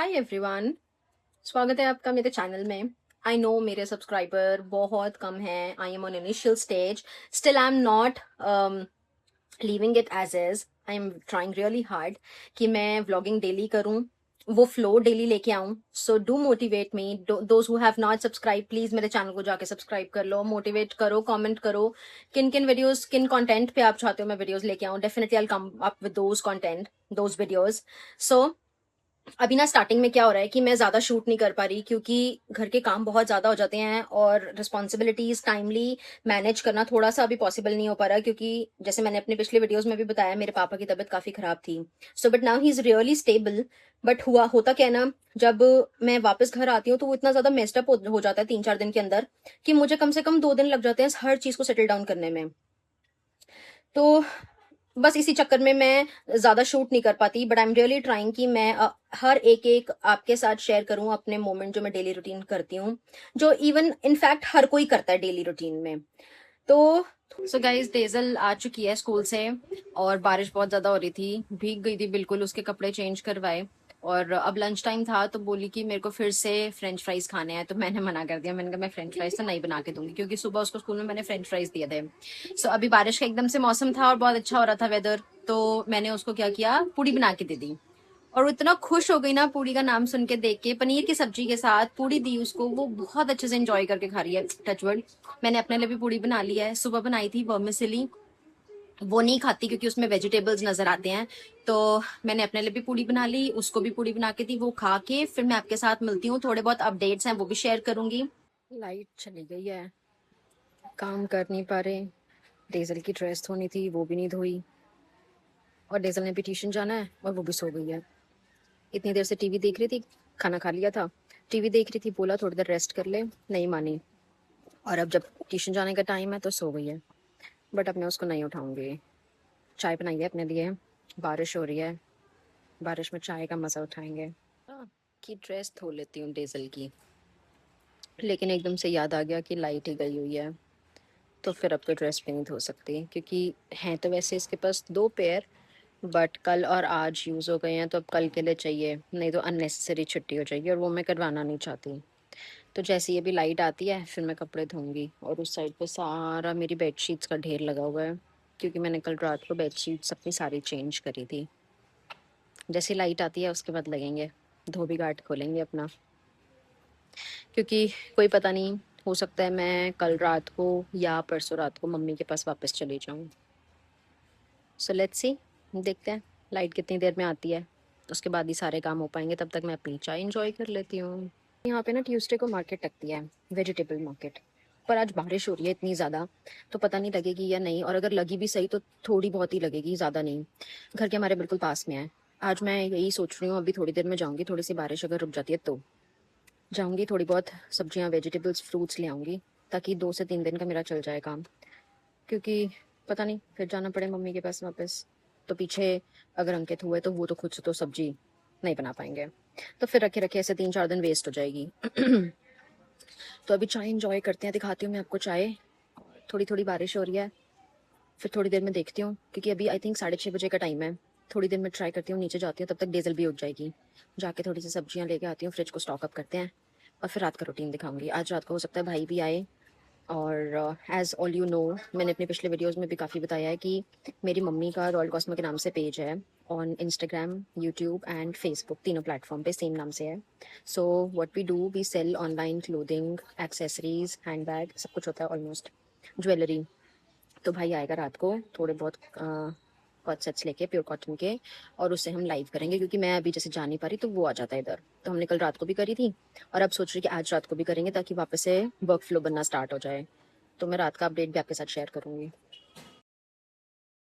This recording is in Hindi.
हाय एवरीवन, स्वागत है आपका मेरे चैनल में। आई नो मेरे सब्सक्राइबर बहुत कम हैं। I am on initial stage, still I am not leaving it as is. I am trying really hard कि मैं व्लॉगिंग डेली करूं, वो फ्लो डेली लेके आऊं। So do motivate me, those who have not subscribe, please मेरे चैनल को जाके सब्सक्राइब कर लो, मोटिवेट करो, कमेंट करो किन किन वीडियोस, किन कंटेंट पे आप चाहते हो मैं वीडियोस लेके आऊं। Definitely I will come up with those content, those videos. So अभी ना स्टार्टिंग में क्या हो रहा है कि मैं ज्यादा शूट नहीं कर पा रही क्योंकि घर के काम बहुत ज्यादा हो जाते हैं और रिस्पॉन्सिबिलिटीज टाइमली मैनेज करना थोड़ा सा अभी पॉसिबल नहीं हो पा रहा, क्योंकि जैसे मैंने अपने पिछले वीडियोस में भी बताया मेरे पापा की तबीयत काफी खराब थी। So but now he is really stable. But हुआ होता क्या है ना, जब मैं वापस घर आती हूँ तो वो इतना ज्यादा मेस्टअप हो जाता है 3-4 दिन के अंदर कि मुझे कम से कम 2 दिन लग जाते हैं हर चीज को सेटल डाउन करने में। तो बस इसी चक्कर में मैं ज्यादा शूट नहीं कर पाती। But I am really trying कि मैं हर एक एक आपके साथ शेयर करूं अपने मोमेंट जो मैं डेली रूटीन करती हूँ, जो इवन इनफैक्ट हर कोई करता है डेली रूटीन में। तो सो गाइज, डेजल आ चुकी है स्कूल से और बारिश बहुत ज्यादा हो रही थी, भीग गई थी बिल्कुल, उसके कपड़े चेंज करवाए और अब लंच टाइम था तो बोली कि मेरे को फिर से फ्रेंच फ्राइज खाने हैं। तो मैंने मना कर दिया, मैंने कहा मैं फ्रेंच फ्राइज तो नहीं बना के दूंगी क्योंकि सुबह उसको स्कूल में मैंने फ्रेंच फ्राइज दिए थे। सो अभी बारिश का एकदम से मौसम था और बहुत अच्छा हो रहा था वेदर, तो मैंने उसको क्या किया, पूड़ी बना के दे दी। और वो इतना खुश हो गई ना पूड़ी का नाम सुन के, देख के, पनीर की सब्जी के साथ पूड़ी दी उसको, वो बहुत अच्छे से एंजॉय करके खा रही है। टचवर्ड, मैंने अपने लिए भी पूड़ी बना ली है। सुबह बनाई थी वर्मिसेली, वो नहीं खाती क्योंकि उसमें वेजिटेबल्स नजर आते हैं, तो मैंने अपने लिए भी पूड़ी बना ली, उसको भी पूड़ी बना के दी। वो खा के फिर मैं आपके साथ मिलती हूँ, थोड़े बहुत अपडेट्स हैं वो भी शेयर करूंगी। लाइट चली गई है, काम कर नहीं पा रहे। डेजल की ड्रेस धोनी थी, वो भी नहीं धोई, और डेजल ने भी ट्यूशन जाना है और वो भी सो गई है। इतनी देर से टीवी देख रही थी, खाना खा लिया था, टीवी देख रही थी, बोला थोड़ी देर रेस्ट कर ले, नहीं मानी। और अब जब ट्यूशन जाने का टाइम है तो सो गई है। बट अब मैं उसको नहीं उठाऊंगी। चाय बनाई है अपने लिए, बारिश हो रही है, बारिश में चाय का मजा उठाएंगे। की ड्रेस धो लेती हूँ डेजल की, लेकिन एकदम से याद आ गया कि लाइट ही गई हुई है, तो फिर अब तो ड्रेस भी नहीं धो सकती क्योंकि हैं तो वैसे इसके पास 2 पेयर, बट कल और आज यूज़ हो गए हैं तो अब कल के लिए चाहिए, नहीं तो अननेसेसरी छुट्टी हो जाएगी और वो मैं करवाना नहीं चाहती। तो जैसे ही अभी लाइट आती है फिर मैं कपड़े धोऊंगी। और उस साइड पे सारा मेरी बेडशीट्स का ढेर लगा हुआ है क्योंकि मैंने कल रात को बेडशीट्स अपनी सारी चेंज करी थी। जैसे लाइट आती है उसके बाद लगेंगे, धोबी घाट खोलेंगे अपना, क्योंकि कोई पता नहीं, हो सकता है मैं कल रात को या परसों रात को मम्मी के पास वापस चली जाऊँ। सो लेट्स सी, देखते हैं लाइट कितनी देर में आती है, उसके बाद ही सारे काम हो पाएंगे। तब तक मैं अपनी चाय इंजॉय कर लेती हूँ। यहाँ पे ना ट्यूसडे को मार्केट लगती है, वेजिटेबल मार्केट, पर आज बारिश हो रही है इतनी ज़्यादा तो पता नहीं लगेगी या नहीं, और अगर लगी भी सही तो थोड़ी बहुत ही लगेगी, ज़्यादा नहीं। घर के हमारे बिल्कुल पास में है। आज मैं यही सोच रही हूँ, अभी थोड़ी देर में जाऊँगी, थोड़ी सी बारिश अगर रुक जाती है तो जाऊँगी, थोड़ी बहुत सब्जियाँ, वेजिटेबल्स, फ्रूट्स ले आऊँगी ताकि 2 से 3 दिन का मेरा चल जाए काम। क्योंकि पता नहीं फिर जाना पड़े मम्मी के पास वापस, तो पीछे अगर अंकित हुए तो वो तो खुद से तो सब्जी नहीं बना पाएंगे, तो फिर रखे रखे ऐसे 3-4 दिन वेस्ट हो जाएगी। तो अभी चाय इंजॉय करते हैं, दिखाती हूँ मैं आपको चाय। थोड़ी थोड़ी बारिश हो रही है, फिर थोड़ी देर में देखती हूँ क्योंकि अभी आई थिंक 6:30 बजे का टाइम है। थोड़ी देर में ट्राई करती हूँ, नीचे जाती हूँ, तब तक डेजल भी उठ जाएगी। जाके थोड़ी सी सब्जियाँ लेके आती हूँ, फ्रिज को स्टॉक अप करते हैं और फिर रात का रूटीन दिखाऊंगी। आज रात को हो सकता है भाई भी आए। और एज़ ऑल यू नो, मैंने अपने पिछले वीडियोस में भी काफ़ी बताया है कि मेरी मम्मी का रॉयल कॉस्मो के नाम से पेज है on Instagram, YouTube and Facebook, तीनों प्लेटफॉर्म पे सेम नाम से है। So what we do, we sell online clothing, accessories, handbag, सब कुछ होता है ऑलमोस्ट, ज्वेलरी। तो भाई आएगा रात को, थोड़े बहुत कॉट सेट्स लेके प्योर कॉटन के, और उससे हम लाइव करेंगे क्योंकि मैं अभी जैसे जा नहीं पा रही तो वो आ जाता है इधर। तो हमने कल रात को भी करी थी और अब सोच रही कि आज रात को भी करेंगे ताकि वापस से वर्क फ्लो बनना स्टार्ट हो जाए। तो मैं रात का अपडेट भी आपके साथ शेयर करूंगी।